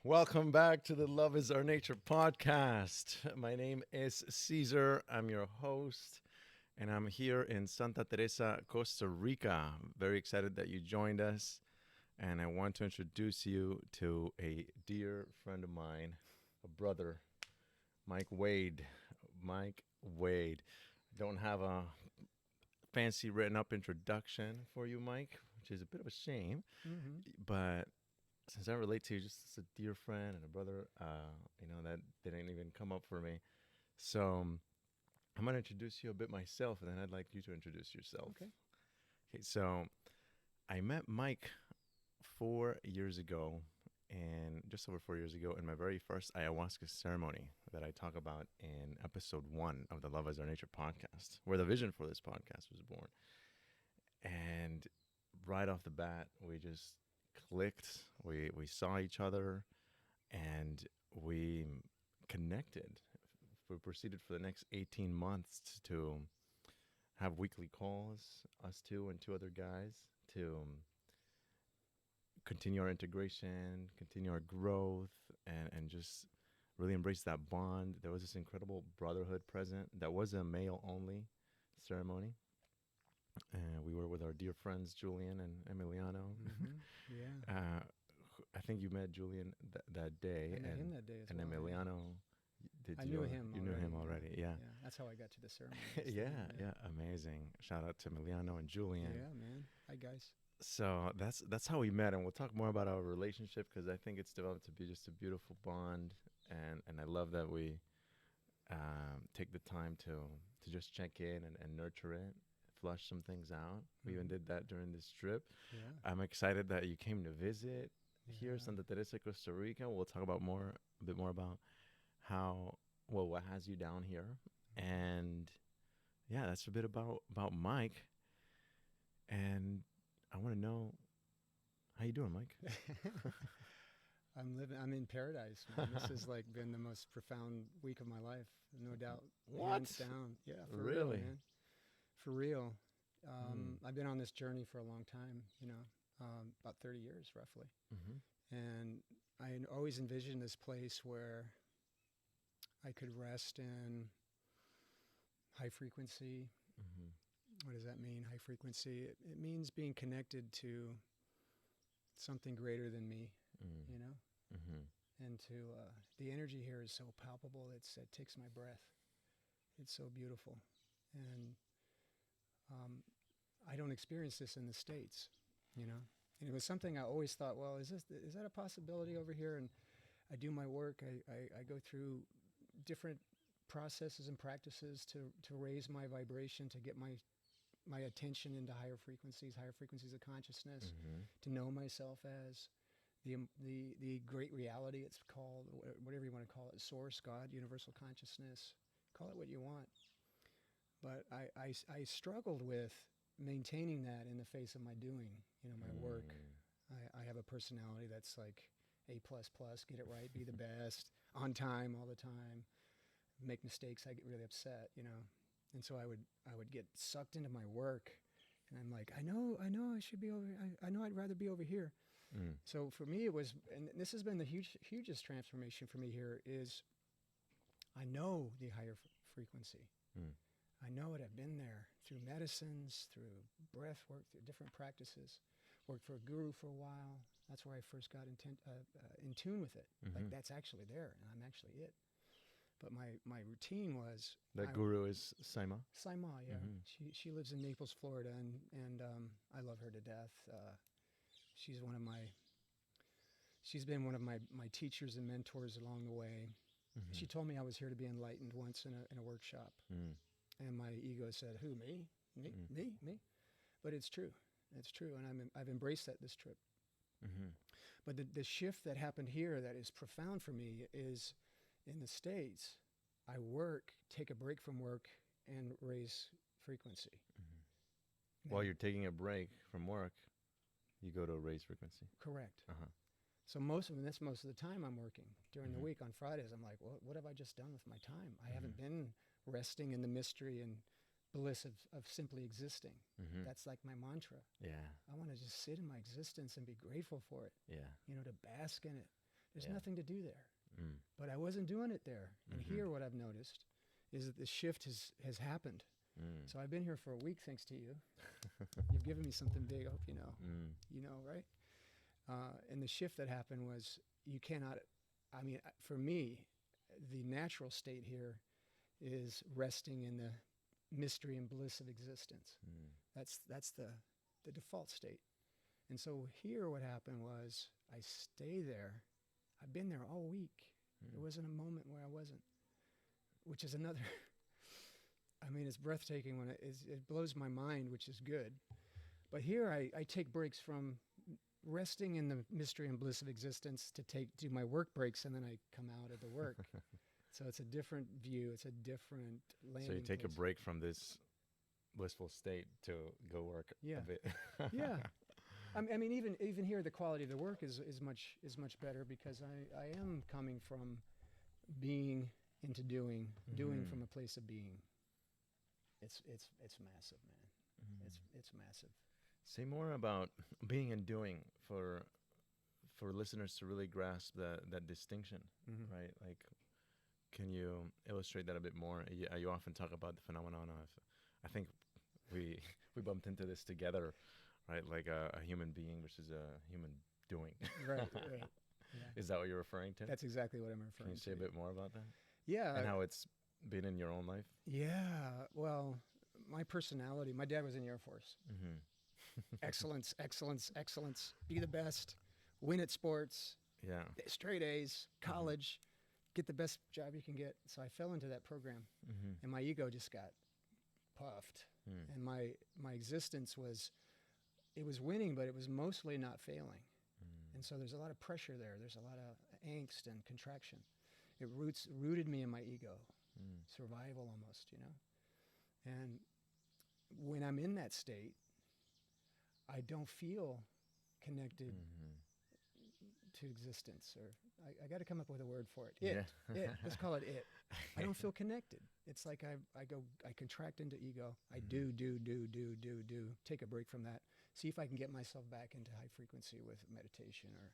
Welcome back to the Love is Our Nature podcast. My name is Caesar. I'm your host, and I'm here in Santa Teresa, Costa Rica. Very excited that you joined us, and I want to introduce you to a dear friend of mine, a brother, Mike Wade. Mike Wade. Don't have a fancy written up introduction for you, Mike, which is a bit of a shame, Mm-hmm. but since I relate to you just as a dear friend and a brother, that didn't even come up for me. So I'm going to introduce you a bit myself, and then I'd like you to introduce yourself. Okay. Okay, so I met Mike 4 years ago, and just over 4 years ago, in my very first ayahuasca ceremony that I talk about in episode 1 of the Love is Our Nature podcast, where the vision for this podcast was born. And right off the bat, we just clicked. We saw each other, and we connected. We proceeded for the next 18 months to have weekly calls, us two and two other guys, to continue our integration, continue our growth, and just really embrace that bond. There was this incredible brotherhood present that was a male only ceremony. And we were with our dear friends Julian and Emiliano. Mm-hmm. Yeah. uh, I think you met Julian that day, I met him that day as and well. Yeah. Emiliano. Did I you? knew him You knew already. him already? Yeah. Yeah. That's how I got to the ceremony. That's Yeah, the- yeah, amazing. Shout out to Emiliano and Julian. Yeah, man. Hi, guys. So that's how we met, and we'll talk more about our relationship because I think it's developed to be just a beautiful bond, and I love that we take the time to just check in and nurture it, flush some things out. We even Mhm. did that during this trip. Yeah. I'm excited that you came to visit here, Yeah. Santa Teresa, Costa Rica. We'll talk about a bit more about what has you down here, and yeah, that's a bit about Mike. And I want to know how you doing, Mike. I'm in paradise, man. This has like been the most profound week of my life, no doubt. What? Hands down. Yeah, for real, Really? man. For real. Mm. I've been on this journey for a long time, about 30 years roughly. Mm-hmm. And always envisioned this place where I could rest in high frequency. Mm-hmm. What does that mean, high frequency? It means being connected to something greater than me, Mm. you know? Mm-hmm. And the energy here is so palpable, it takes my breath. It's so beautiful. And um, I don't experience this in the States, you know? And it was something I always thought, well, is that a possibility over here? And I do my work. I go through different processes and practices to raise my vibration, to get my attention into higher frequencies of consciousness, Mm-hmm. to know myself as the great reality, it's called, whatever you want to call it, source, God, universal consciousness, call it what you want. But I struggled with maintaining that in the face of my doing, my work. I have a personality that's like A++, get it right, be the best, on time all the time. Make mistakes, I get really upset, And so I would get sucked into my work, and I'm like, I know I should be over. I know I'd rather be over here. Mm. So for me, it was, and this has been the hugest transformation for me here is, I know the higher frequency. Mm. I know it. I've been there through medicines, through breath work, through different practices. Worked for a guru for a while. That's where I first got in tune with it. Mm-hmm. Like that's actually there, and I'm actually it. But my routine was That guru is Saima. Saima, yeah. Mm-hmm. She lives in Naples, Florida, and I love her to death. She's been one of my teachers and mentors along the way. Mm-hmm. She told me I was here to be enlightened once in a workshop, and my ego said, "Who, me? Me?" But it's true. It's true, and I've embraced that this trip. Mm-hmm. But the shift that happened here that is profound for me is in the States, I work, take a break from work, and raise frequency. Mm-hmm. While you're taking a break from work, you go to raise frequency. Correct. Uh-huh. So most of the time I'm working. During the week on Fridays, I'm like, well, what have I just done with my time? I haven't been resting in the mystery and bliss of simply existing. Mm-hmm. That's like my mantra. Yeah. I want to just sit in my existence and be grateful for it. Yeah. To bask in it, There's Yeah. nothing to do there. Mm. But I wasn't doing it there. And Mhm. here, what I've noticed is that the shift has happened. Mm. So I've been here for a week, thanks to you. You've given me something big. I hope you know. Mm. You know, right? And the shift that happened was you cannot. I mean, for me, the natural state here is resting in the mystery and bliss of existence. Mm. That's the default state. And so here, what happened was I stay there. I've been there all week. There Mm. wasn't a moment where I wasn't, which is another. I mean, it's breathtaking when it blows my mind, which is good. But here, I take breaks from resting in the mystery and bliss of existence to do my work breaks, and then I come out of the work. So it's a different view. It's a different landing. So you take a place. break from this blissful state to go work Yeah. a bit. Yeah. I mean, even here, the quality of the work is much better because I am coming from being into doing Mhm. from a place of being. It's massive, man. Mm. It's massive. Say more about being and doing for listeners to really grasp that distinction, Mm-hmm. right? Like, can you illustrate that a bit more? You often talk about the phenomenon of, I think we we bumped into this together, right? Like a human being versus a human doing. Right. Right. Yeah. Is that what you're referring to? That's exactly what I'm Can referring you say to. a bit more about that? Yeah. And how it's been in your own life? Yeah. Well, my personality. My dad was in the Air Force. Mm-hmm. Excellence, excellence, excellence. Be the best. Win at sports. Yeah. Straight A's. College. Get the best job you can get. So I fell into that program, Mm-hmm. and my ego just got puffed. Mm. And my existence was, it was winning, but it was mostly not failing. Mm. And so there's a lot of pressure there. There's a lot of angst and contraction. It rooted me in my ego, Mm. survival almost, you know. And when I'm in that state, I don't feel connected Mhm. to existence, or I got to come up with a word for it. Yeah. It. Let's call it it. I don't feel connected. It's like I contract into ego. I do. Take a break from that. See if I can get myself back into high frequency with meditation or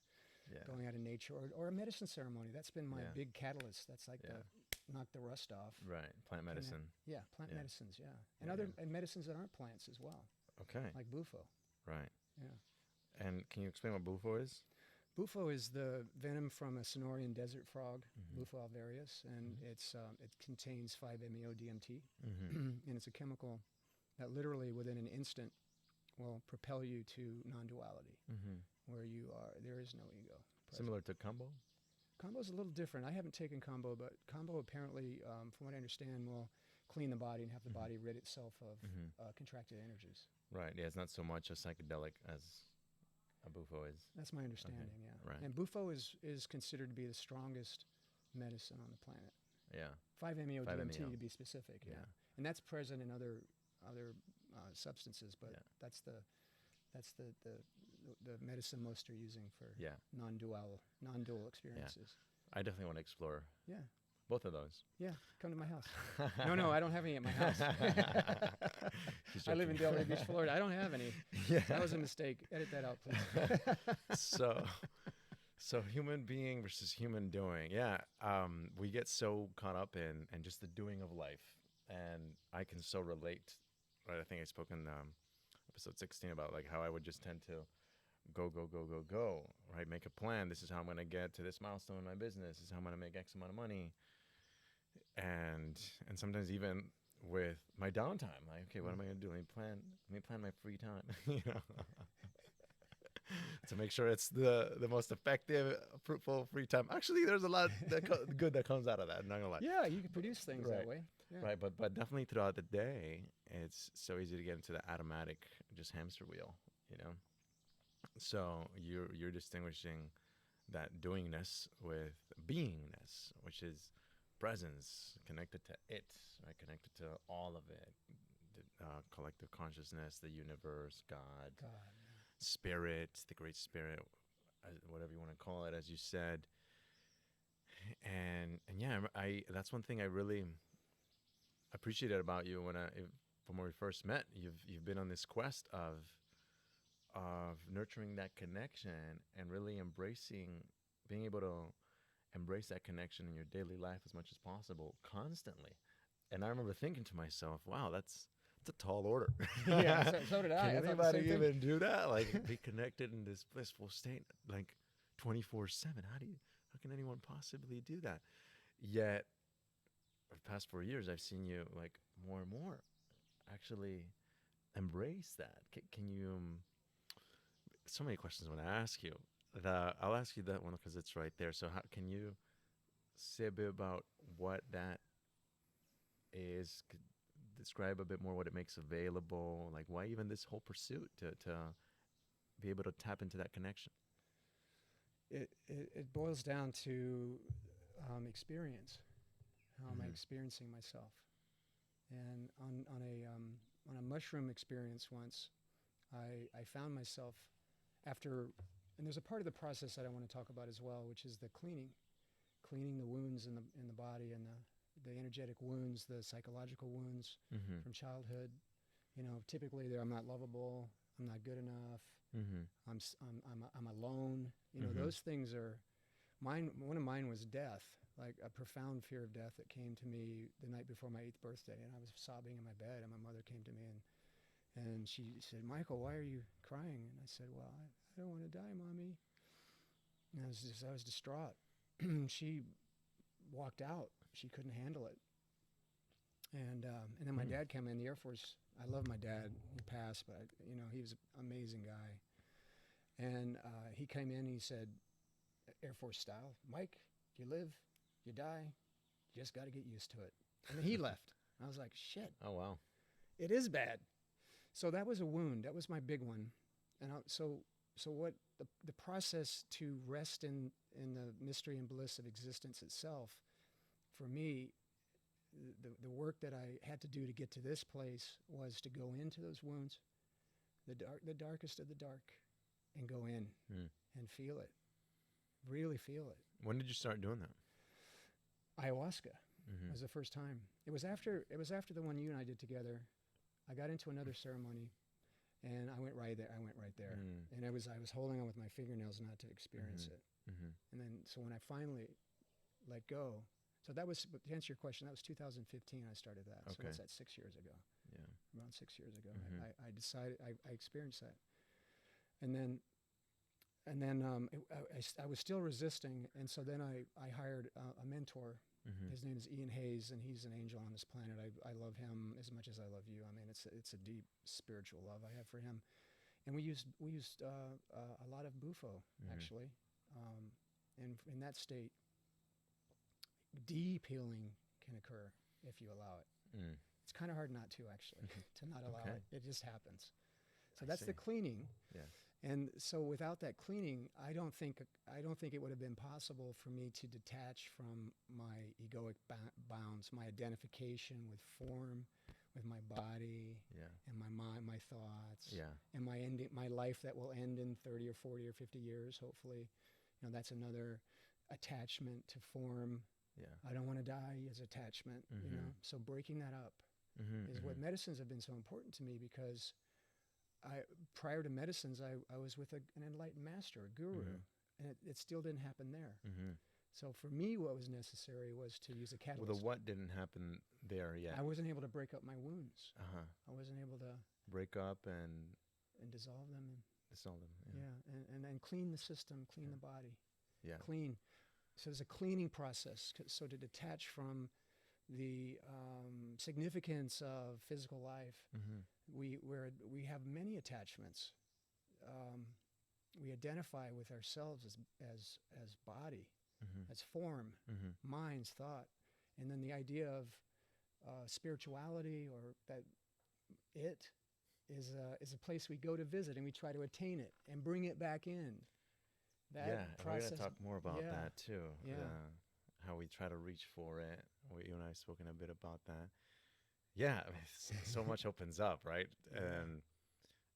Yeah. going out in nature or a medicine ceremony. That's been my Yeah. big catalyst. That's like Yeah. the knock the rust off. Right. Plant medicine. Yeah, plant Yeah. medicines. Yeah, and Yeah, other yeah. and medicines that aren't plants as well, Okay. like bufo. Right. Yeah. And can you explain what bufo is? Bufo is the venom from a Sonoran desert frog, Mhm. Bufo alvarius, and it contains 5-MeO-DMT, Mm-hmm. and it's a chemical that literally within an instant will propel you to non-duality, Mm-hmm. where there is no ego. present. Similar to combo? Combo's a little different. I haven't taken combo, but combo apparently, from what I understand, will clean the body and have the Mhm. body rid itself of Mm-hmm. contracted energies. Right. Yeah, it's not so much a psychedelic as a bufo is. That's my understanding, yeah. right. And bufo is considered to be the strongest medicine on the planet. Yeah. 5-MeO-DMT 5-MeO. to be specific, yeah. Yeah. And that's present in other substances, but Yeah. that's the medicine most are using for Yeah. non-dual experiences. I definitely want to explore Yeah. both of those. Yeah, come to my house. No, I don't have any at my house. He's I live in joking. Delray Beach, Florida. I don't have any. Yeah. That was a mistake. Edit that out, please. So human being versus human doing. Yeah. We get so caught up in just the doing of life, and I can so relate. Right. I think I spoke in episode 16 about like how I would just tend to go. Right. Make a plan. This is how I'm going to get to this milestone in my business. This is how I'm going to make X amount of money. And sometimes even with my downtime, like, okay, what am I going to do? Let me plan my free time. You know. To make sure it's the most effective, fruitful free time. Actually, there's a lot good that comes out of that. I'm not gonna lie. Yeah, you can produce things Right. that way. Yeah. Right, but definitely throughout the day, it's so easy to get into the automatic, just hamster wheel. You know. So you're distinguishing that doingness with beingness, which is presence, connected to it, right? Connected to all of it, the collective consciousness, the universe, God. Spirit, the great spirit, whatever you want to call it, as you said. And yeah, that's one thing I really appreciated about you from when we first met. You've been on this quest of nurturing that connection and really embracing being able to embrace that connection in your daily life as much as possible constantly. And I remember thinking to myself, wow, that's a tall order. Yeah, so did I. Can I thought the anybody same thing. even do that? Like be connected in this blissful state like 24/7? How can anyone possibly do that? Yet for the past 4 years I've seen you like more and more actually embrace that. Can you so many questions I want to ask you. I'll ask you that one because it's right there. So how can you say a bit about what that is? Describe a bit more what it makes available. Like why even this whole pursuit to be able to tap into that connection. It boils down to experience. How am I Mm-hmm. experiencing myself? And on a mushroom experience once, I found myself after, and there's a part of the process that I want to talk about as well, which is the cleaning the wounds in the body and the energetic wounds, the psychological wounds Mm-hmm. from childhood. You know, typically I'm not lovable, I'm not good enough, Mm-hmm. I'm alone. You know, Mm-hmm. those things are mine. One of mine was death, like a profound fear of death that came to me the night before my 8th birthday, and I was sobbing in my bed, and my mother came to me and she said, "Michael, why are you crying?" And I said, "Well, I don't want to die, Mommy." And I was distraught. She walked out. She couldn't handle it. And then my Mm. dad came in the Air Force. I love my dad. He passed, but you know, he was an amazing guy. And he came in and he said, Air Force style, "Mike, you live, you die, you just got to get used to it." And then he left. I was like, shit, Oh wow. it is bad. So that was a wound. That was my big one. And so what the process to rest in the mystery and bliss of existence itself, for me, the work that I had to do to get to this place was to go into those wounds, the darkest of the dark, and go in Mm. and feel it, really feel it. When did you start doing that? Ayahuasca Mm-hmm. was the first time. It was after the one you and I did together. I got into another ceremony, and I went right there. Mm. And I was holding on with my fingernails not to experience Mm-hmm. it. Mm-hmm. And then so when I finally let go, so that was, to answer your question, that was 2015. I started that. So Okay. what's that? 6 years ago. Yeah. Around 6 years ago, Mhm. I decided I experienced that, and then I was still resisting, and so then I hired a mentor. Mm-hmm. His name is Ian Hayes, and he's an angel on this planet. I love him as much as I love you. I mean, it's a deep spiritual love I have for him. And we used a lot of bufo, Mhm. actually, and in that state, deep healing can occur if you allow it. Mm. It's kind of hard not to, actually, to not allow Okay. it. It just happens. So I that's the see. cleaning. Yeah. And so without that cleaning, I don't think it would have been possible for me to detach from my egoic bounds, my identification with form, with my body, Yeah. and my mind, my thoughts, Yeah. and my life that will end in 30 or 40 or 50 years, hopefully. You know, that's another attachment to form. Yeah. I don't want to die is attachment, you know. Mhm. So breaking that up Mm-hmm. is what medicines have been so important to me, because prior to medicines, I was with an enlightened master, a guru, Mhm. and it still didn't happen there. Mm-hmm. So for me, what was necessary was to use a Well, catalyst. the what didn't happen there yet. I wasn't able to break up my wounds. Uh-huh. I wasn't able to Break up and dissolve them, dissolve them. and Yeah. and then clean the system, clean Yeah. the body, Yeah. clean. So there's a cleaning process. So to detach from the significance of physical life, Mm-hmm. we have many attachments. We identify with ourselves as body, Mm-hmm. as form, Mm-hmm. minds, thought, and then the idea of spirituality, or that it is a place we go to visit, and we try to attain it and bring it back in. That Yeah, and we're process. gonna talk more about Yeah. that too. Yeah. How we try to reach for it. You and I have spoken a bit about that. Yeah, I mean, so much opens up, right? Yeah. And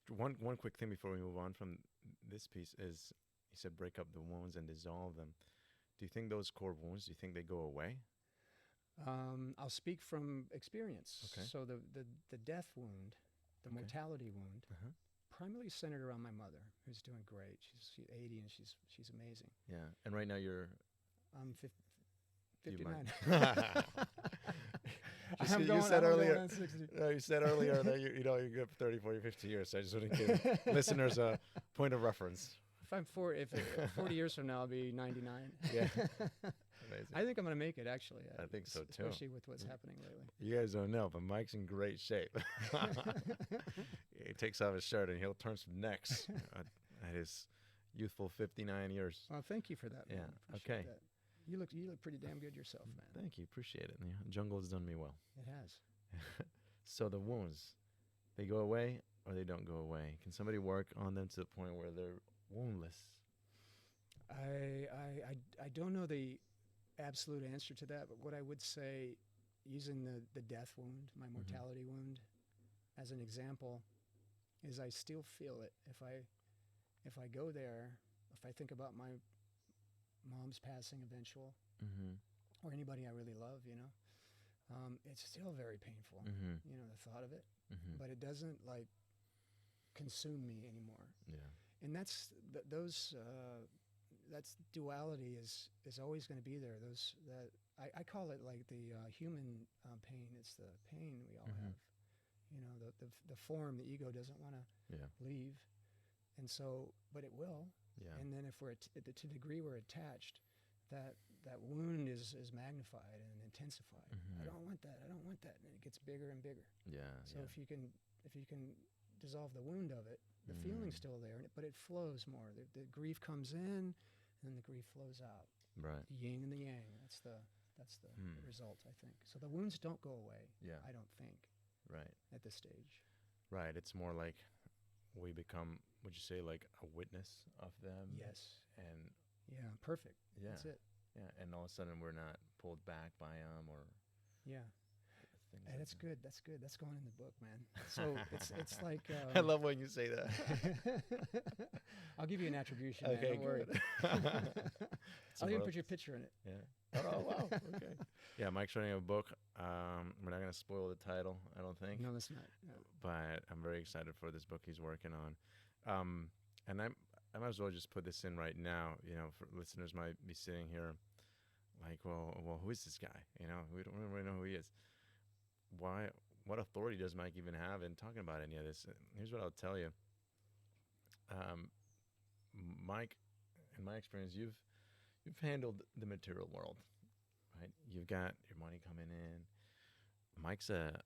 one quick thing before we move on from this piece is, you said break up the wounds and dissolve them. Do you think those core wounds, do you think they go away? I'll speak from experience. Okay. So the death wound, the Okay. mortality wound, Uh-huh. primarily centered around my mother, who's doing great. She's 80 and she's amazing. Yeah. And right now you're. I'm You 59. might. You said earlier. On 60. No, you said earlier that you're good for 30, 40, 50 years. So I just want to give listeners a point of reference. If 40 years from now, I'll be 99. Yeah. Amazing. I think I'm going to make it, actually. I think so, too. Especially with what's happening lately. You guys don't know, but Mike's in great shape. He takes off his shirt and he'll turn some necks at his youthful 59 years. Well, thank you for that. Yeah. Man. Appreciate Okay. that. You look pretty damn good yourself, man. Thank you. Appreciate it. The jungle has done me well. It has. So the wounds, they go away or they don't go away? Can somebody work on them to the point where they're woundless? I don't know the absolute answer to that, but what I would say, using the death wound, my mortality wound, as an example, is I still feel it. If I go there, if I think about my mom's passing eventual, or anybody I really love, it's still very painful, the thought of it, but it doesn't like consume me anymore. Yeah. And that's duality is always going to be there. I call it like the human pain. It's the pain we all have. The form, the ego doesn't want to leave, and so, but it will. Yeah. And then if we're to the degree we're attached, that wound is magnified and intensified. I don't want that. I don't want that, and it gets bigger and bigger. Yeah. So if you can dissolve the wound of it, the feeling's still there, but it flows more. The grief comes in, and then the grief flows out. Right. The yin and the yang. That's the result, I think. So the wounds don't go away. Yeah. I don't think. Right. At this stage. Right. It's more like we become, would you say, like a witness of them? Yes. And yeah, perfect. Yeah. That's it. Yeah. And all of a sudden we're not pulled back by them or. Yeah. And like that's good. That's good. That's going in the book, man. So it's like. I love when you say that. I'll give you an attribution. Okay, man. Don't worry. I'll even put your picture in it. Yeah. Oh wow. Okay. Yeah, Mike's writing a book. We're not gonna spoil the title, I don't think. No, that's not. No. But I'm very excited for this book he's working on. And I might as well just put this in right now. For listeners might be sitting here, like, well, who is this guy? We don't really know who he is. Why? What authority does Mike even have in talking about any of this? Here's what I'll tell you. Mike, in my experience, you've handled the material world, right? You've got your money coming in. Mike's a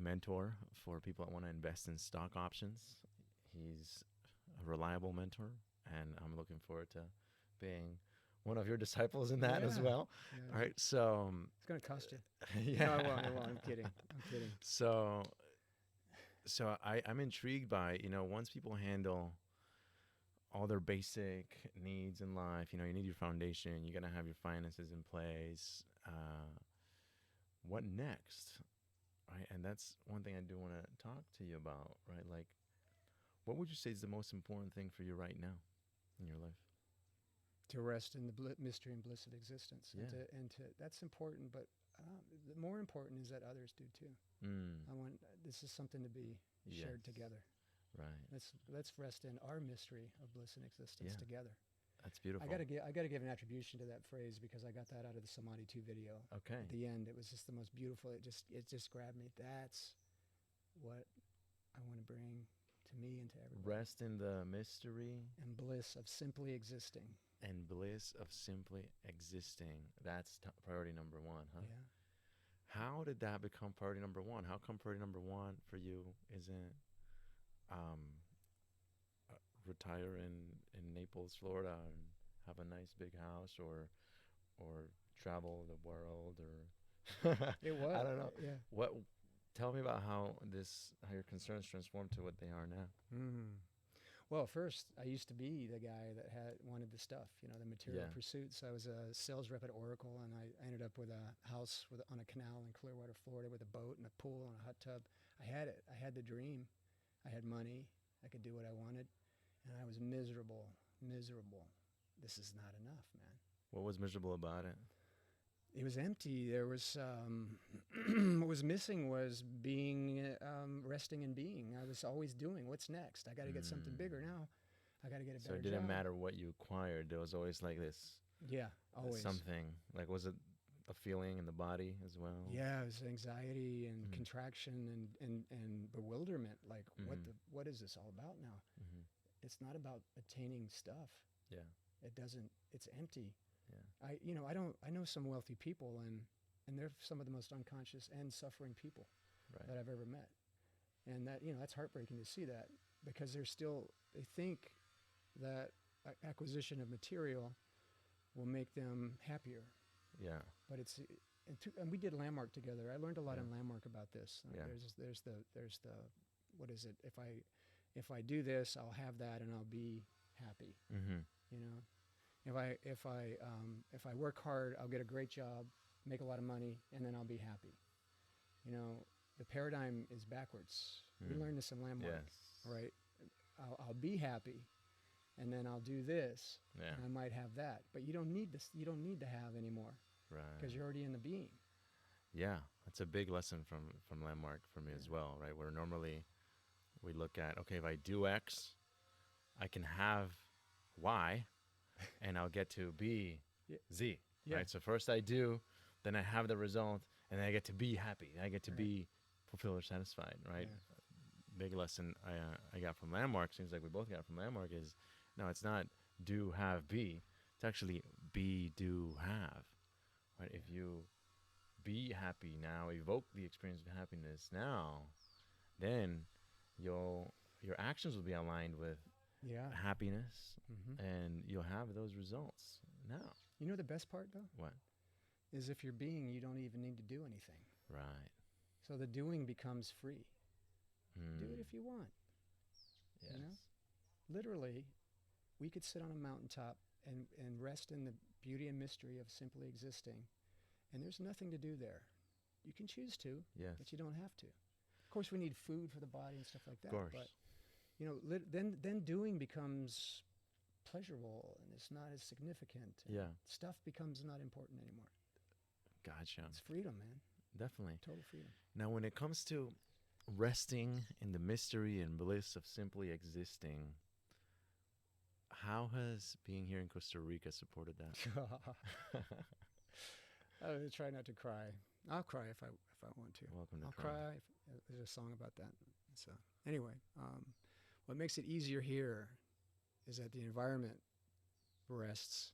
mentor for people that want to invest in stock options. He's a reliable mentor, and I'm looking forward to being one of your disciples in that as well. Yeah. All right, so it's going to cost you. Yeah. No, I won't. I'm kidding. So I'm intrigued by, once people handle all their basic needs in life, you need your foundation, you're going to have your finances in place. What next? Right? And that's one thing I do want to talk to you about, right? Like, what would you say is the most important thing for you right now in your life? To rest in the mystery and bliss of existence. Yeah. And to that's important, but the more important is that others do too. This is something to be shared together. Right. Let's rest in our mystery of bliss and existence together. That's beautiful. I gotta give an attribution to that phrase because I got that out of the Samadhi 2 video. Okay. At the end, it was just the most beautiful. It just grabbed me. That's what I want to bring to me and to everybody. Rest in the mystery and bliss of simply existing. And bliss of simply existing. That's priority number one, huh? Yeah. How did that become priority number one? How come priority number one for you isn't retire in Naples, Florida, and have a nice big house, or travel the world, or it was. I don't know. Yeah. What? Tell me about how your concerns transformed to what they are now. Well, first, I used to be the guy that wanted the stuff, the material pursuits. I was a sales rep at Oracle, and I ended up with a house on a canal in Clearwater, Florida, with a boat and a pool and a hot tub. I had it. I had the dream. I had money. I could do what I wanted, and I was miserable. This is not enough, man. What was miserable about it? it was empty. There was what was missing was being, resting and being. I was always doing, what's next? I got to get something bigger now. I got to get a So better it didn't job. matter what you acquired. There was always like this Yeah, always. something. Like, was it a feeling in the body as well? Yeah, it was anxiety and Mhm. contraction and bewilderment. Like, Mhm. what is this all about now? Mhm. It's not about attaining stuff. Yeah. It doesn't. It's empty. Yeah. I know some wealthy people, and they're some of the most unconscious and suffering people Right. that I've ever met. And that, that's heartbreaking to see that, because they think that acquisition of material will make them happier. Yeah. But and we did Landmark together. I learned a lot Yeah. in Landmark about this. Yeah. There's the what is it? If I do this, I'll have that, and I'll be happy. Mhm. You know, if I work hard, I'll get a great job, make a lot of money, and then I'll be happy. The paradigm is backwards. We learned this in Landmark, Yes. right? I'll be happy, and then I'll do this, Yeah. and I might have that. But you don't need this. You don't need to have anymore, Right. because you're already in the being. Yeah, that's a big lesson from Landmark for me as well, right? Where normally we look at, okay, if I do X, I can have Y, and I'll get to B, Yeah. Z, Yeah. right? So first I do, then I have the result, and then I get to be happy. I get to Right. be fulfilled or satisfied, right? Yeah. Big lesson I got from Landmark, seems like we both got from Landmark, is no, it's not do, have, be. It's actually be, do, have, right? If you be happy now, evoke the experience of happiness now, then your actions will be aligned with Yeah. happiness, Mm-hmm. and you'll have those results now. You know the best part, though, What? is if you're being, you don't even need to do anything. Right. So the doing becomes free. Do it Mm. if you want. Yes. You know? Literally, we could sit on a mountaintop and rest in the beauty and mystery of simply existing, and there's nothing to do there. You can choose to, Yes. but you don't have to. Of course, we need food for the body and stuff like that. Of course. But then doing becomes pleasurable, and it's not as significant. And Yeah. stuff becomes not important anymore. Gotcha. It's freedom, man. Definitely. Total freedom. Now, when it comes to resting in the mystery and bliss of simply existing, how has being here in Costa Rica supported that? I try not to cry. I'll cry if I want to. Welcome to I'll crying. cry. There's a song about that. So anyway, what makes it easier here is that the environment rests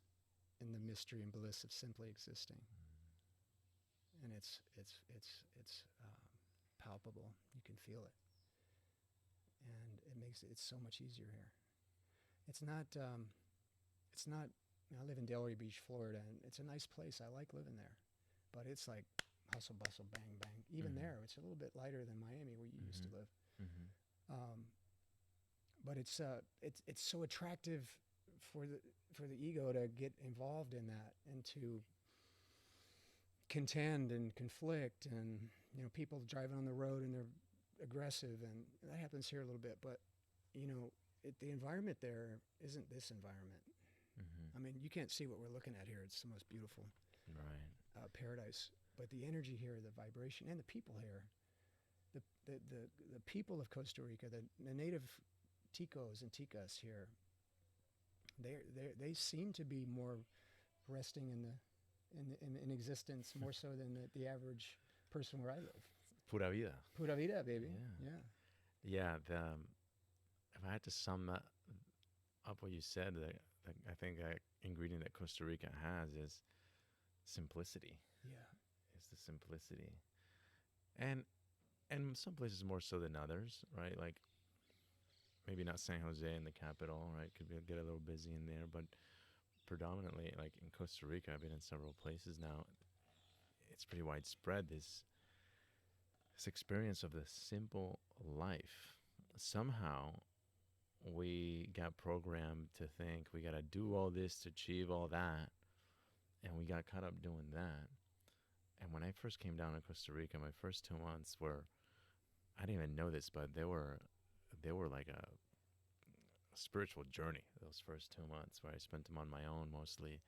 in the mystery and bliss of simply existing, and it's palpable. You can feel it, and it makes it's so much easier here. It's not. I live in Delray Beach, Florida, and it's a nice place. I like living there, but it's like hustle, bustle, bang, bang. Even there, it's a little bit lighter than Miami, where you used to live. But it's so attractive for the ego to get involved in that, and to contend and conflict, and people driving on the road and they're aggressive, and that happens here a little bit. But the environment there isn't this environment. I mean, you can't see what we're looking at here. It's the most beautiful paradise. But the energy here, the vibration, and the people here, the people of Costa Rica, the native Ticos and Ticas here, they seem to be more resting in existence, more so than the average person where I live. Pura vida. Pura vida, baby. Yeah. Yeah. Yeah. If I had to sum that up, what you said, I think that ingredient that Costa Rica has is simplicity. Yeah. It's the simplicity, and some places more so than others, right? Like maybe not San Jose in the capital, right? Get a little busy in there, but predominantly, like in Costa Rica, I've been in several places now. It's pretty widespread, this experience of the simple life. Somehow we got programmed to think we got to do all this to achieve all that, and we got caught up doing that. And when I first came down to Costa Rica, my first 2 months were, I didn't even know this, but they were like a spiritual journey, those first 2 months, where I spent them on my own mostly,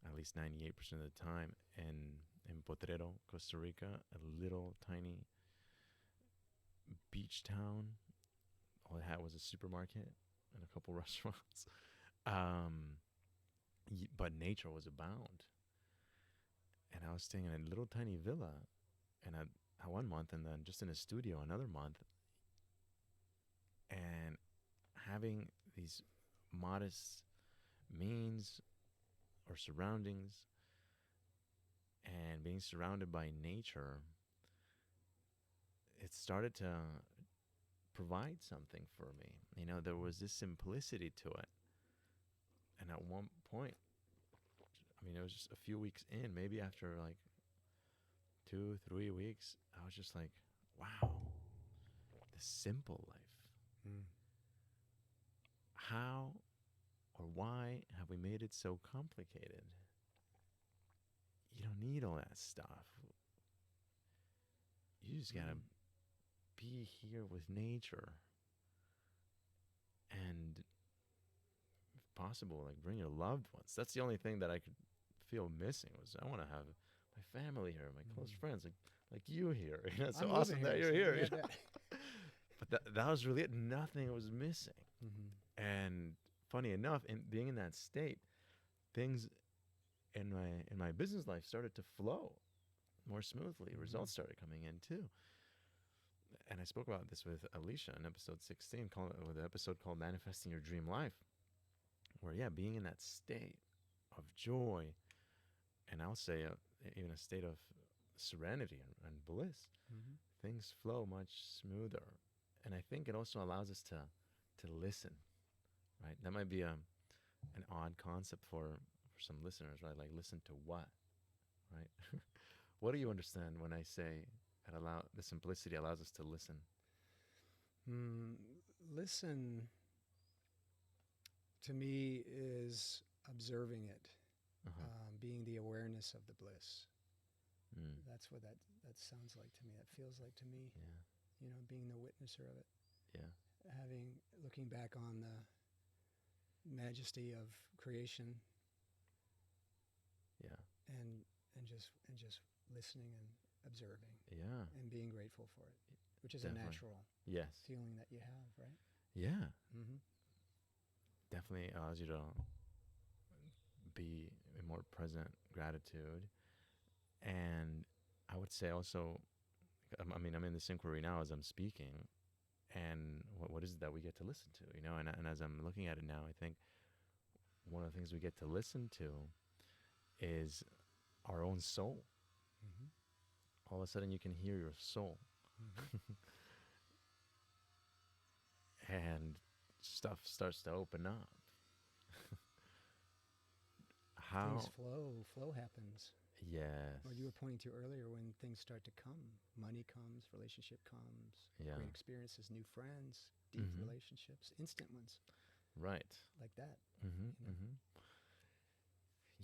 at least 98% of the time, in Potrero, Costa Rica, a little tiny beach town. All it had was a supermarket and a couple restaurants. Um, but nature was abound. And I was staying in a little tiny villa, and I 1 month, and then just in a studio another month, and having these modest means or surroundings, and being surrounded by nature, it started to provide something for me. You know, there was this simplicity to it. And at one point, I mean, it was just a few weeks in, maybe after like 2, 3 weeks, I was just like, wow, the simple life. Mm. How or why have we made it so complicated? You don't need all that stuff. You just gotta be here with nature, and if possible, like bring your loved ones. That's the only thing that I could feel missing, was I want to have my family here, my close friends, like you here. You know, it's so I'm awesome moving that here, you're so here. yeah, You know? But that was really it. Nothing was missing. And funny enough, in being in that state, things in my business life started to flow more smoothly. Results started coming in too. And I spoke about this with Alicia in episode 16, with an episode called Manifesting Your Dream Life, where, yeah, being in that state of joy, and I'll say even a state of serenity and bliss, things flow much smoother. And I think it also allows us to listen, right? That might be an odd concept for some listeners, right? Like, listen to what, right? What do you understand when I say the simplicity allows us to listen? Listen to me is observing it, being the awareness of the bliss. That's what that sounds like to me. That feels like to me. Yeah. You know, being the witnesser of it. Yeah. Looking back on the majesty of creation. Yeah. And just listening and observing. Yeah. And being grateful for it, which is Definitely. a natural feeling that you have, right? Yeah. Definitely allows you to be in more present gratitude. And I would say also, I mean, I'm in this inquiry now as I'm speaking, and what is it that we get to listen to, you know? And as I'm looking at it now, I think one of the things we get to listen to is our own soul. All of a sudden you can hear your soul. And stuff starts to open up. How Things flow happens. Yes. What you were pointing to earlier, when things start to come, money comes, relationship comes, great experiences, new friends, deep relationships, instant ones. Right. Like that.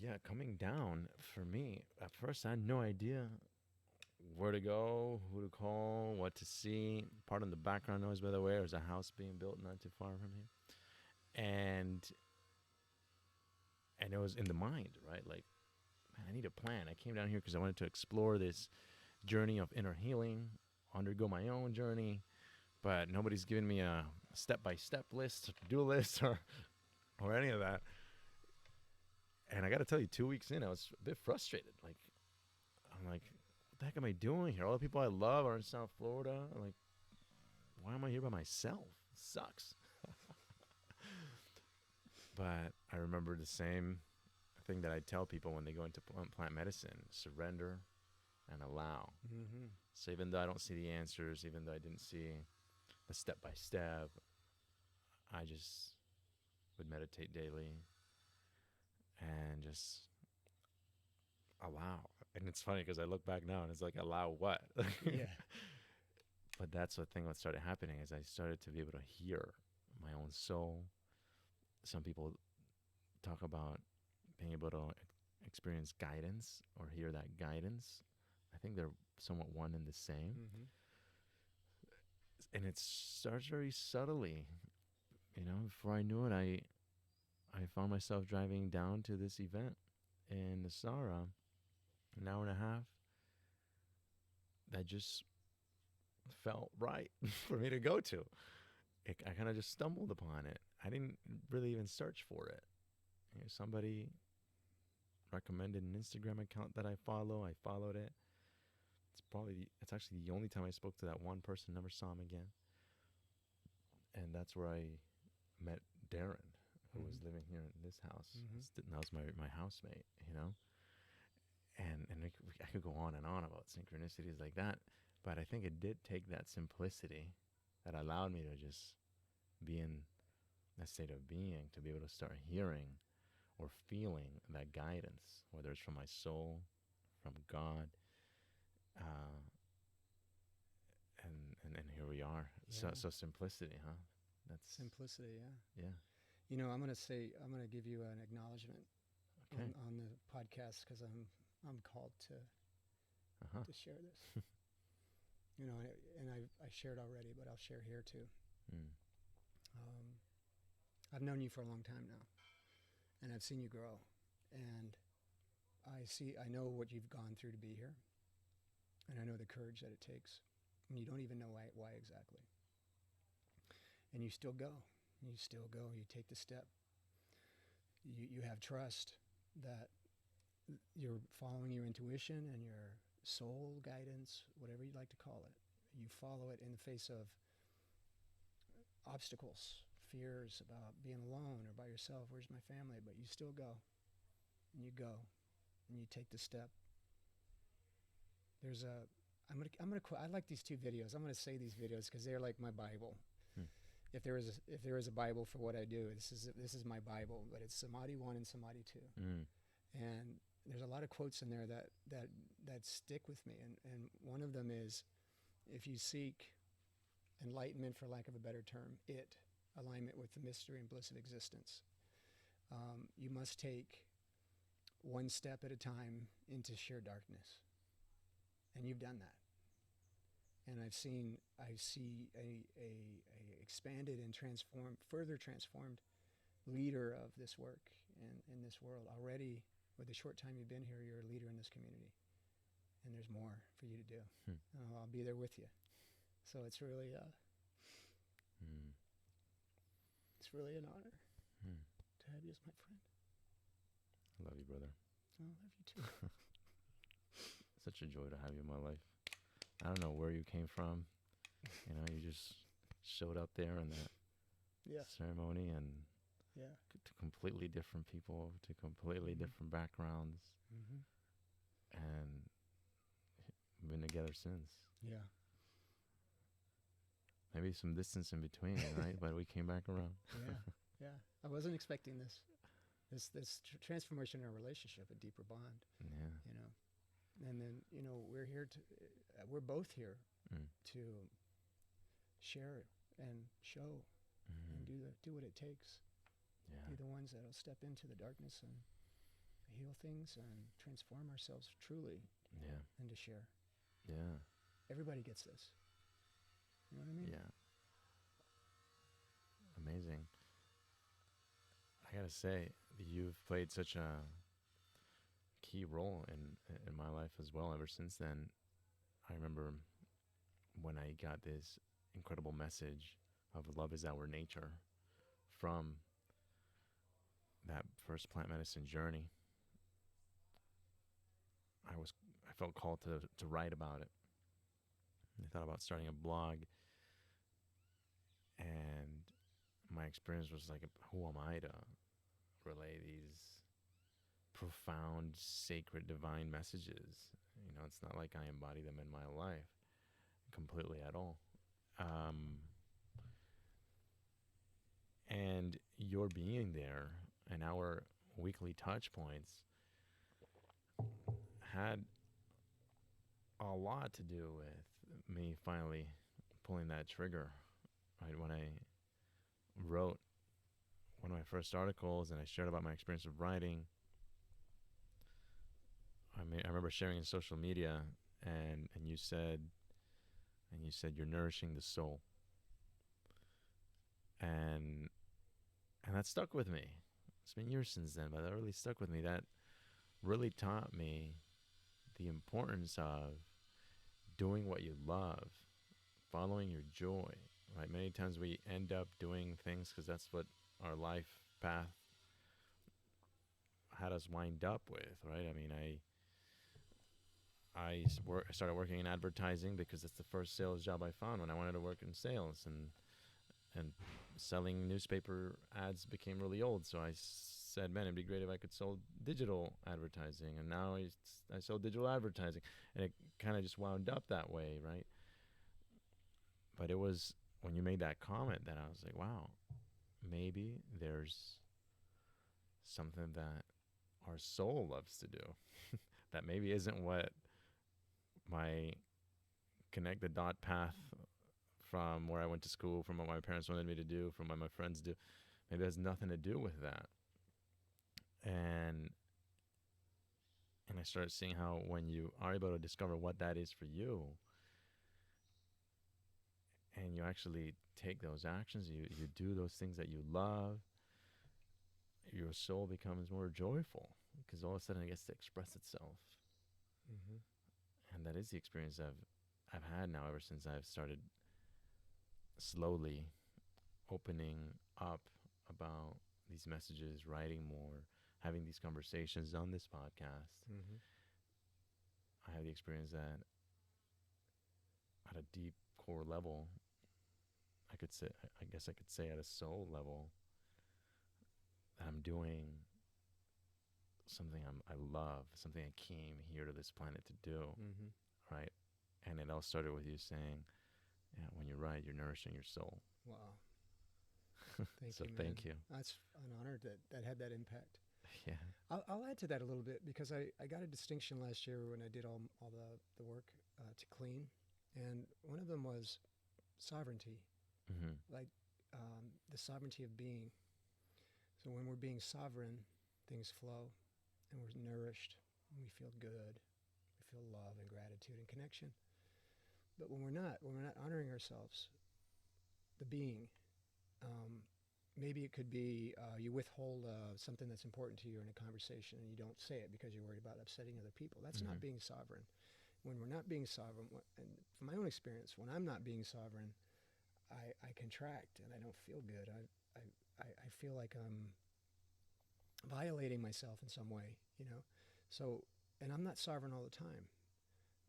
Yeah, coming down for me, at first I had no idea where to go, who to call, what to see. Part of the background noise, by the way, there's a house being built not too far from here. And it was in the mind, right? Like, man, I need a plan. I came down here because I wanted to explore this journey of inner healing, undergo my own journey, but nobody's given me a step-by-step list, to-do list, or any of that. And I got to tell you, 2 weeks in, I was a bit frustrated. Like, I'm like, what the heck am I doing here? All the people I love are in South Florida. I'm like, why am I here by myself? It sucks. But I remember the same thing that I tell people when they go into plant medicine: surrender and allow. So even though I don't see the answers, even though I didn't see the step-by-step, I just would meditate daily and just allow. And it's funny because I look back now and it's like, allow what? Yeah. But that's the thing that started happening, is I started to be able to hear my own soul. Some people talk about being able to experience guidance or hear that guidance. I think they're somewhat one and the same. And it starts very subtly. You know, before I knew it, I found myself driving down to this event in the Sahara, an hour and a half, that just felt right for me to go to. I kind of just stumbled upon it. I didn't really even search for it. You know, somebody recommended an Instagram account that I follow. I followed it. It's actually the only time I spoke to that one person, never saw him again. And that's where I met Darren, who was living here in this house. That was my housemate, you know? And I could go on and on about synchronicities like that. But I think it did take that simplicity that allowed me to just be in that state of being, to be able to start hearing or feeling that guidance, whether it's from my soul, from God, uh, and here we are. Yeah. So simplicity, huh? That's Simplicity, yeah. yeah. You know, I'm gonna give you an acknowledgement Okay. on the podcast because I'm called Uh-huh. to share this. You know, I shared already, but I'll share here too. Mm. I've known you for a long time now, and I've seen you grow, and I know what you've gone through to be here, and I know the courage that it takes, and you don't even know why exactly, and you still go, you take the step, you have trust that you're following your intuition and your soul guidance, whatever you'd like to call it. You follow it in the face of obstacles, fears about being alone or by yourself. Where's my family? But you still go, and you go, and you take the step. There's a, I'm gonna quote. I like these two videos. I'm gonna say these videos because they're like my Bible. If there is a Bible for what I do, this is my Bible. But it's Samadhi 1 and Samadhi 2, and there's a lot of quotes in there that stick with me. And one of them is, if you seek enlightenment, for lack of a better term, alignment with the mystery and bliss of existence, you must take one step at a time into sheer darkness. And you've done that. And I see a expanded and further transformed leader of this work in this world. Already, with the short time you've been here, you're a leader in this community. And there's more for you to do. And I'll be there with you. So it's really it's really an honor to have you as my friend. I love you, brother. I love you too. Such a joy to have you in my life. I don't know where you came from. You know, you just showed up there in that ceremony, and to completely different people, to completely different backgrounds, and we've been together since. Yeah. Maybe some distance in between, right? But we came back around. Yeah. I wasn't expecting this transformation in our relationship, a deeper bond. Yeah. You know, and then we're both here to share and show and do what it takes. Yeah. Be the ones that'll step into the darkness and heal things and transform ourselves truly. Yeah. And to share. Yeah. Everybody gets this. You know what I mean? Yeah. Amazing. I gotta say, you've played such a key role in my life as well. Ever since then, I remember when I got this incredible message of love is our nature from that first plant medicine journey. I felt called to write about it. I thought about starting a blog, and my experience was like, who am I to relay these profound, sacred, divine messages? You know, it's not like I embody them in my life completely at all. And your being there and our weekly touch points had a lot to do with me finally pulling that trigger, right? When I wrote one of my first articles and I shared about my experience of writing, I remember sharing in social media, and you said you're nourishing the soul, and that stuck with me. It's been years since then, but that really stuck with me. That really taught me the importance of doing what you love, following your joy. Right? Many times we end up doing things because that's what our life path had us wind up with. Right? I mean, I started working in advertising because it's the first sales job I found when I wanted to work in sales, and selling newspaper ads became really old. So I said, man, it'd be great if I could sell digital advertising. And now I sell digital advertising, and it kind of just wound up that way, right? But it was when you made that comment that I was like, wow, maybe there's something that our soul loves to do that maybe isn't what my connect the dot path from where I went to school, from what my parents wanted me to do, from what my friends do. Maybe it has nothing to do with that. And I started seeing how when you are able to discover what that is for you, and you actually take those actions, you do those things that you love, your soul becomes more joyful because all of a sudden it gets to express itself. Mm-hmm. And that is the experience I've had now ever since I've started slowly opening up about these messages, writing more, having these conversations on this podcast. Mm-hmm. I have the experience that at a deep core level, I guess I could say at a soul level, that I'm doing something I love, something I came here to this planet to do, Mm-hmm. right? And it all started with you saying, yeah, when you write, you're nourishing your soul. Wow. Thank So you, man. thank you. That's an honor that had that impact. Yeah. I'll add to that a little bit because I got a distinction last year when I did all the work to clean. And one of them was sovereignty, Mm-hmm. like the sovereignty of being. So when we're being sovereign, things flow and we're nourished and we feel good. We feel love and gratitude and connection. But when we're not honoring ourselves, the being, maybe it could be you withhold something that's important to you in a conversation and you don't say it because you're worried about upsetting other people. That's Mm-hmm. not being sovereign. When we're not being sovereign, and from my own experience, when I'm not being sovereign, I contract and I don't feel good. I feel like I'm violating myself in some way, you know. So, and I'm not sovereign all the time,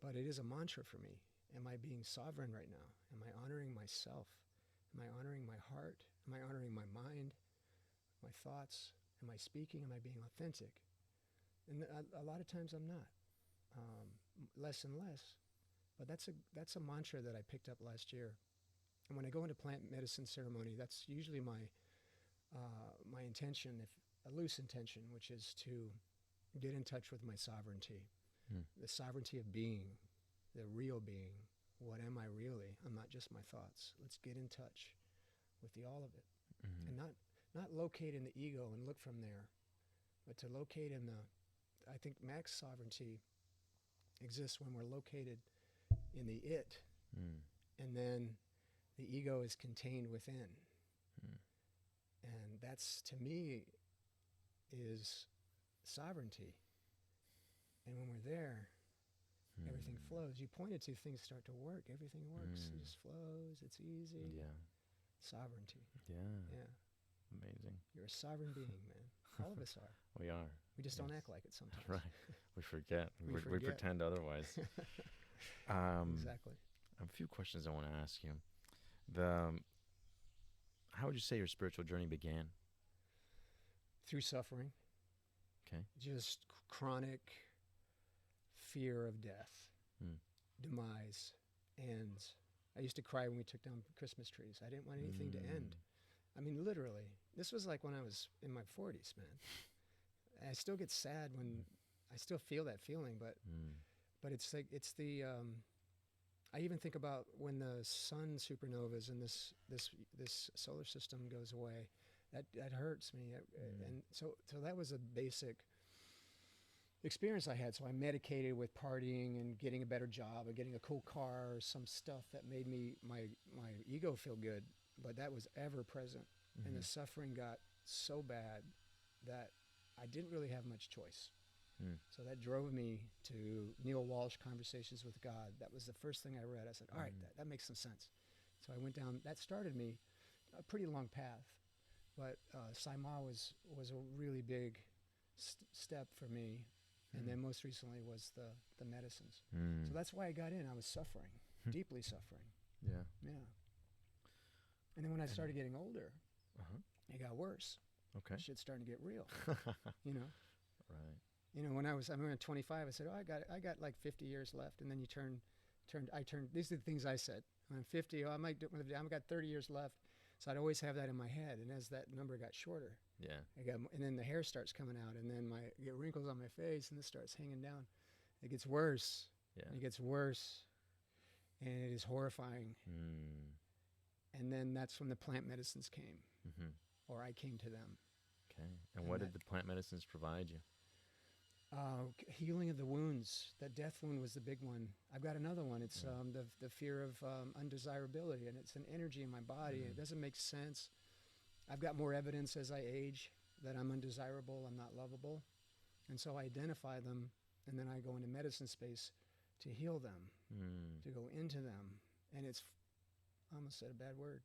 but it is a mantra for me. Am I being sovereign right now? Am I honoring myself? Am I honoring my heart? Am I honoring my mind, my thoughts? Am I speaking? Am I being authentic? And a lot of times I'm not, less and less. But that's a mantra that I picked up last year. And when I go into plant medicine ceremony, that's usually my intention, if a loose intention, which is to get in touch with my sovereignty, the sovereignty of being, the real being. What am I really? I'm not just my thoughts. Let's get in touch with the all of it, and not locate in the ego and look from there, but to locate in the. I think max sovereignty exists when we're located in the it, and then the ego is contained within. And that's, to me, is sovereignty. And when we're there, everything flows. You pointed to things start to work. Everything works. It just flows. It's easy. Yeah. Sovereignty. Yeah. Yeah. Amazing. You're a sovereign being, man. All of us are. We are. We just don't act like it sometimes. Right. We forget. We We forget. pretend otherwise. Exactly. I have a few questions I want to ask you. How would you say your spiritual journey began? Through suffering. Okay. Just chronic fear of death, demise, ends. I used to cry when we took down Christmas trees. I didn't want anything to end. I mean, literally. This was like when I was in my 40s, man. I still get sad when I still feel that feeling, but it's like it's the. I even think about when the sun supernovas and this solar system goes away. That hurts me, and so that was a basic experience I had. So I medicated with partying and getting a better job and getting a cool car or some stuff that made my ego feel good, but that was ever present. And the suffering got so bad that I didn't really have much choice. Mm. So that drove me to Neil Walsh, Conversations with God. That was the first thing I read. I said, all right, that makes some sense. So I went down, that started me a pretty long path. But Saima was a really big step for me. And then most recently was the medicines. So that's why I got in. I was suffering, deeply suffering. Yeah. Yeah. And then when I started getting older, it got worse. Okay. Shit's starting to get real, you know? Right. You know, when I was 25, I said, oh, I got like 50 years left. And then these are the things I said. When I'm 50, oh, I've got 30 years left. So I'd always have that in my head. And as that number got shorter, and then the hair starts coming out, and then I get wrinkles on my face, and this starts hanging down. It gets worse. Yeah. It gets worse. And it is horrifying. And then that's when the plant medicines came, or I came to them. Okay. And what did the plant medicines provide you? Healing of the wounds. That death wound was the big one. I've got another one. It's the fear of undesirability, and it's an energy in my body. It doesn't make sense. I've got more evidence as I age that I'm undesirable, I'm not lovable. And so I identify them, and then I go into medicine space to heal them, to go into them. And it's, I almost said a bad word.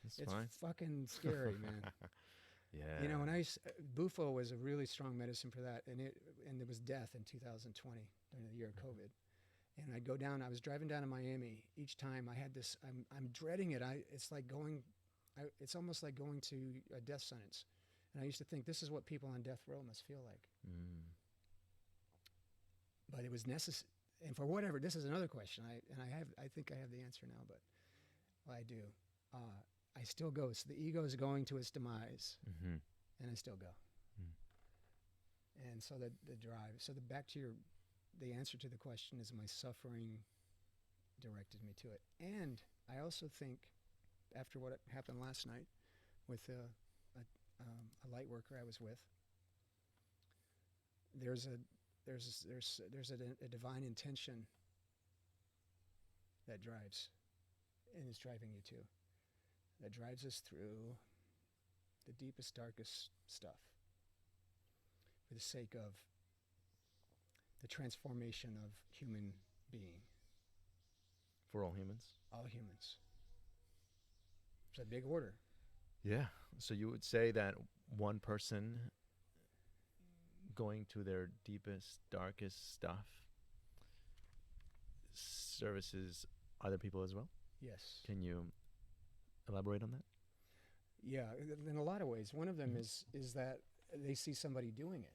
It's fine. Fucking scary, man. Yeah. You know, when Bufo was a really strong medicine for that, and there was death in 2020 during the year of COVID. And I'd go down, I was driving down to Miami. Each time I had this, I'm dreading it. It's almost like going to a death sentence. And I used to think this is what people on death row must feel like. But it was necessary. And for whatever, this is another question. I think I have the answer now, but I do. I still go. So the ego is going to its demise, and I still go. And so the drive. So the answer to the question is my suffering directed me to it. And I also think, after what happened last night with a light worker I was with, there's a divine intention that drives, and is driving you too. That drives us through the deepest, darkest stuff for the sake of the transformation of human being. For all humans? All humans. It's a big order. Yeah. So you would say that one person going to their deepest, darkest stuff services other people as well? Yes. Can you elaborate on that? Yeah, in a lot of ways. One of them is that they see somebody doing it,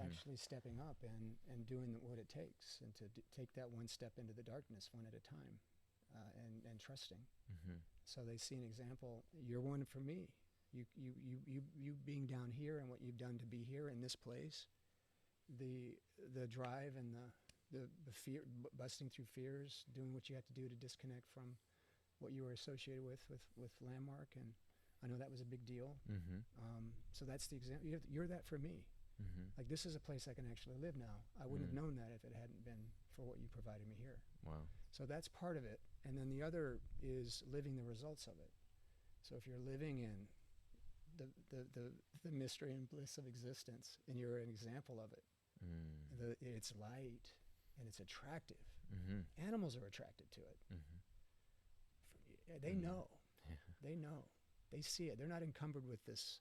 actually stepping up and doing what it takes, and to take that one step into the darkness one at a time, and trusting. So they see an example. You're one for me. You being down here and what you've done to be here in this place, the drive and the fear, busting through fears, doing what you had to do to disconnect from what you were associated with Landmark, and I know that was a big deal. So that's the example. You're that for me. Like, this is a place I can actually live now. I wouldn't have known that if it hadn't been for what you provided me here. Wow. So that's part of it. And then the other is living the results of it. So if you're living in the mystery and bliss of existence, and you're an example of it, it's light and it's attractive. Animals are attracted to it. They know. They know. They see it. They're not encumbered with this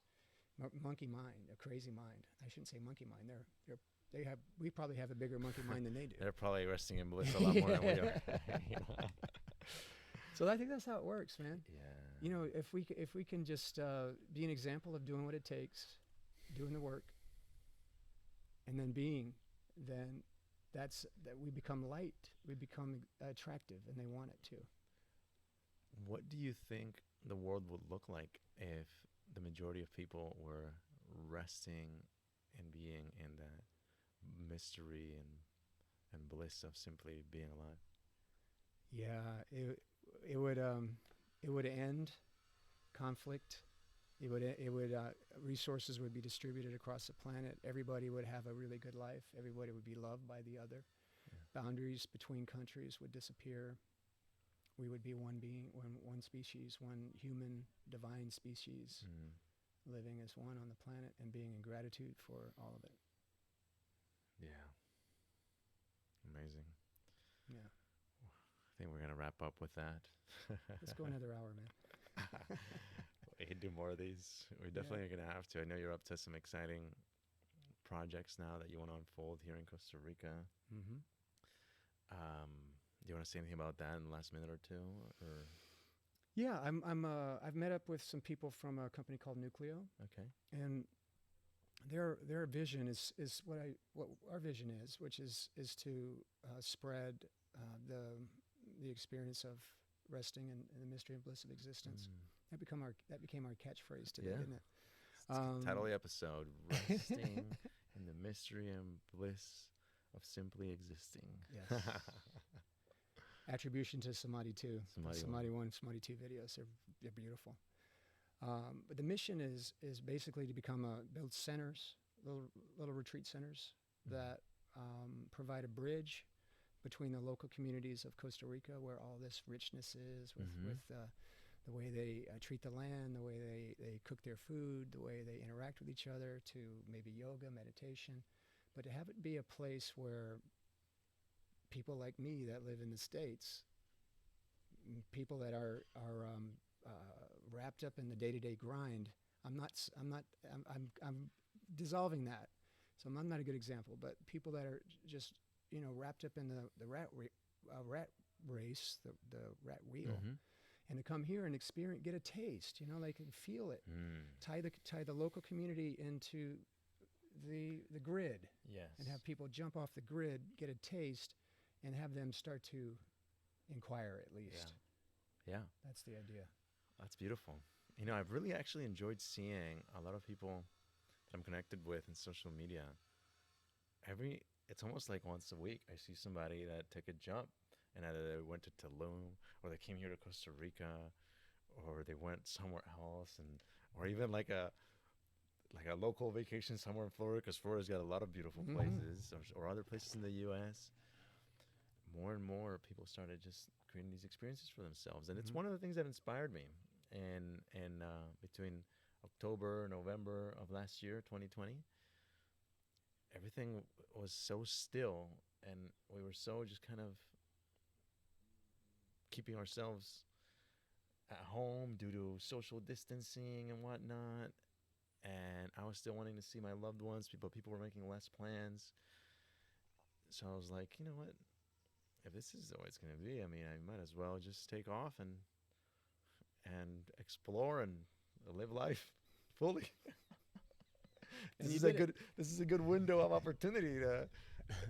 monkey mind, a crazy mind. I shouldn't say monkey mind. We probably have a bigger monkey mind than they do. They're probably resting in bliss a lot more than we are. So I think that's how it works, man. Yeah. If we can just be an example of doing what it takes, doing the work, and then being, then that we become light. We become attractive, and they want it too. What do you think the world would look like if the majority of people were resting and being in that mystery and bliss of simply being alive? Yeah, it would end conflict. It would resources would be distributed across the planet. Everybody would have a really good life. Everybody would be loved by the other. Boundaries between countries would disappear. We would be one being, one species, one human, divine species, living as one on the planet and being in gratitude for all of it. Yeah. to wrap up with that. Let's go another hour, man. We can do more of these. We definitely are going to have to. I know you're up to some exciting projects now that you want to unfold here in Costa Rica. Mm-hmm. Do you want to say anything about that in the last minute or two? Or Yeah, I've met up with some people from a company called Nucleo, okay. and their vision is what our vision is, which is to spread the experience of resting in the mystery and bliss of existence. That became our catchphrase today, Yeah. didn't it? Title of the episode: Resting in the mystery and bliss of simply existing. Yes. Attribution to Samadhi 2. Samadhi 1, Samadhi 2 videos. They're beautiful. But the mission is basically to build centers, little retreat centers that provide a bridge between the local communities of Costa Rica, where all this richness is, with the way they treat the land, the way they cook their food, the way they interact with each other, to maybe yoga, meditation, but to have it be a place where people like me that live in the States, people that are wrapped up in the day-to-day grind. I'm dissolving that, so I'm not a good example. But people that are just wrapped up in the rat race, the rat wheel, and to come here and get a taste. They can feel it. Tie the local community into the grid. Yes. And have people jump off the grid, get a taste, and have them start to inquire at least. Yeah. That's the idea. That's beautiful. I've really actually enjoyed seeing a lot of people that I'm connected with in social media. It's almost like once a week I see somebody that took a jump, and either they went to Tulum, or they came here to Costa Rica, or they went somewhere else, or even like a local vacation somewhere in Florida, because Florida's got a lot of beautiful places, or other places in the U.S. More and more people started just creating these experiences for themselves, and it's one of the things that inspired me. And between October, November of last year, 2020, everything was so still, and we were so just kind of keeping ourselves at home due to social distancing and whatnot. And I was still wanting to see my loved ones. People were making less plans. So I was like, you know what? If this is the way it's going to be, I mean, I might as well just take off and explore and live life fully. This is a good window of opportunity to,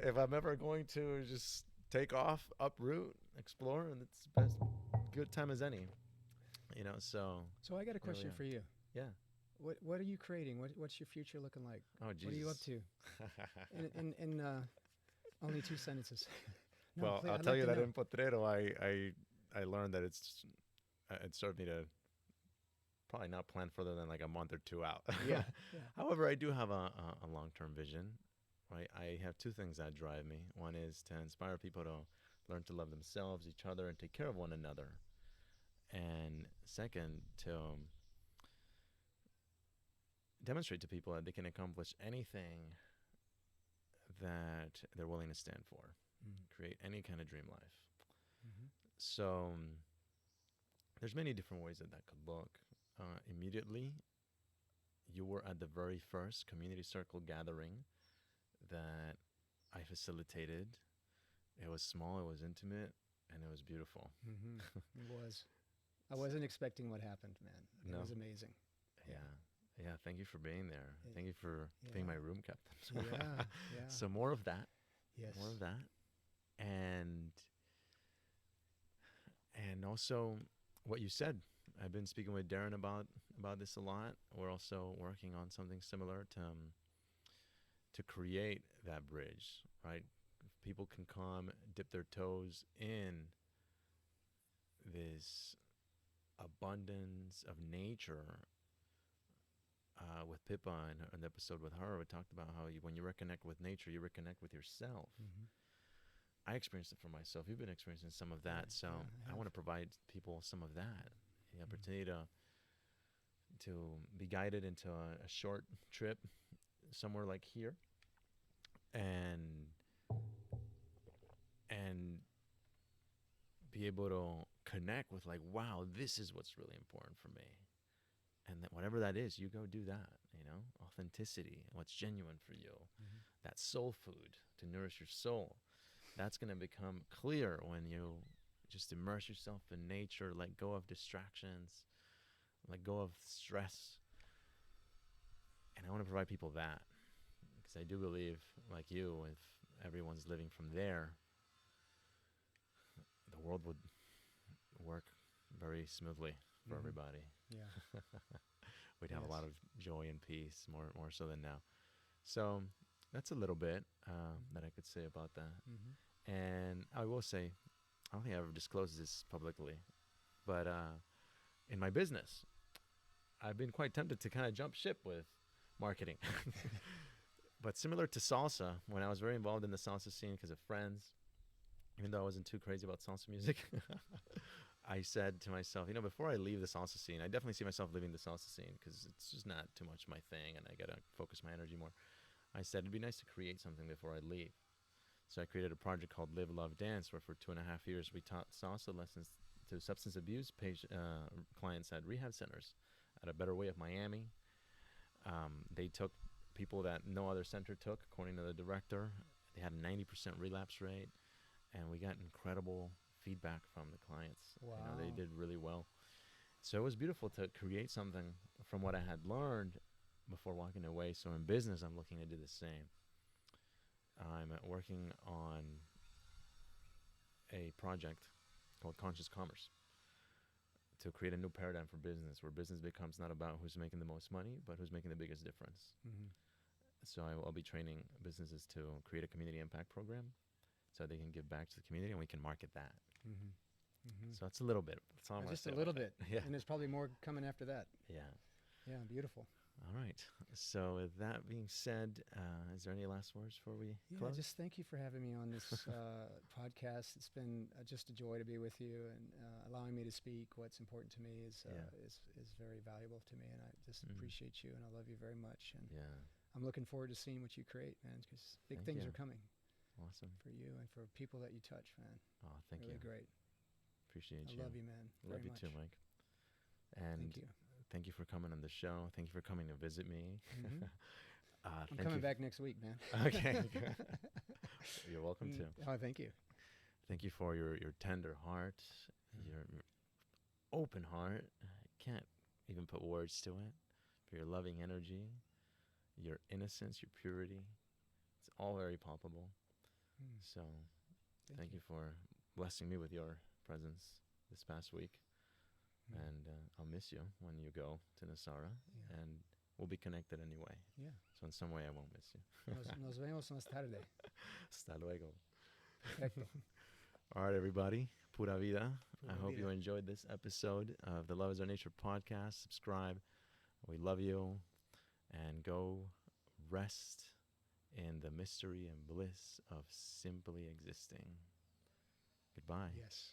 if I'm ever going to just take off, uproot, explore, and it's the best good time as any. So I got a question for you. Yeah. What are you creating? What's your future looking like? Oh, Jesus. What are you up to? in only 2 sentences. No, well, I'll tell you that in Potrero, I learned that it served me to probably not plan further than like a month or 2 out. Yeah. However, I do have a long-term vision. Right? I have 2 things that drive me. One is to inspire people to learn to love themselves, each other, and take care of one another. And second, to demonstrate to people that they can accomplish anything that they're willing to stand for. Create any kind of dream life. So there's many different ways that could look. Immediately, you were at the very first community circle gathering that I facilitated. It was small, it was intimate, and it was beautiful. It was. I wasn't expecting what happened, man. It was amazing. Yeah. Thank you for being there. Thank you for being my room captain. Yeah. So more of that. Yes. More of that. And also what you said. I've been speaking with Darren about this a lot. We're also working on something similar to create that bridge, right? People can come, dip their toes in this abundance of nature. With Pippa in an episode with her, we talked about how when you reconnect with nature, you reconnect with yourself. I experienced it for myself. You've been experiencing some of that, so I want to provide people some of that. The opportunity to be guided into a short trip somewhere like here, and be be able to connect with like, wow, this is what's really important for me. And that whatever that is, you go do that, authenticity, what's genuine for you, that soul food to nourish your soul. That's going to become clear when you just immerse yourself in nature, let go of distractions, let go of stress. And I want to provide people that, because I do believe, like you, if everyone's living from there, the world would work very smoothly for everybody. Yeah. We'd have a lot of joy and peace, more so than now. So that's a little bit that I could say about that. And I will say, I don't think I ever disclosed this publicly, but in my business, I've been quite tempted to kind of jump ship with marketing. But similar to salsa, when I was very involved in the salsa scene because of friends, even though I wasn't too crazy about salsa music, I said to myself, before I leave the salsa scene, I definitely see myself leaving the salsa scene because it's just not too much my thing and I got to focus my energy more. I said it'd be nice to create something before I leave. So I created a project called Live, Love, Dance, where for 2.5 years we taught salsa lessons to substance abuse clients at rehab centers at A Better Way of Miami. They took people that no other center took, according to the director. They had a 90% relapse rate, and we got incredible feedback from the clients. Wow. They did really well. So it was beautiful to create something from what I had learned before walking away. So in business, I'm looking to do the same. I'm working on a project called Conscious Commerce to create a new paradigm for business, where business becomes not about who's making the most money, but who's making the biggest difference. So I'll be training businesses to create a community impact program so they can give back to the community and we can market that. So it's a little bit. It's all just a little bit. Yeah. And there's probably more coming after that. Yeah. Yeah, beautiful. All right. So with that being said, is there any last words before we close? Just thank you for having me on this podcast. It's been just a joy to be with you, and allowing me to speak what's important to me is very valuable to me, and I just appreciate you, and I love you very much. And I'm looking forward to seeing what you create, man, because big things are coming. Awesome. For you and for people that you touch, man. Oh, thank you. Really great. Appreciate you. I love you, man. Love you too, Mike. And thank you. Thank you for coming on the show. Thank you for coming to visit me. I'm coming back next week, man. Okay. You're welcome to. Oh, thank you. Thank you for your tender heart, your open heart. I can't even put words to it. For your loving energy, your innocence, your purity. It's all very palpable. So thank you for blessing me with your presence this past week. And I'll miss you when you go to Nasara, and we'll be connected anyway. Yeah. So in some way, I won't miss you. Nos vemos más tarde. Hasta luego. Perfecto. All right, everybody. Pura vida. Pura I hope vida. you enjoyed this episode of the Love is Our Nature podcast. Subscribe. We love you. And go rest in the mystery and bliss of simply existing. Goodbye. Yes.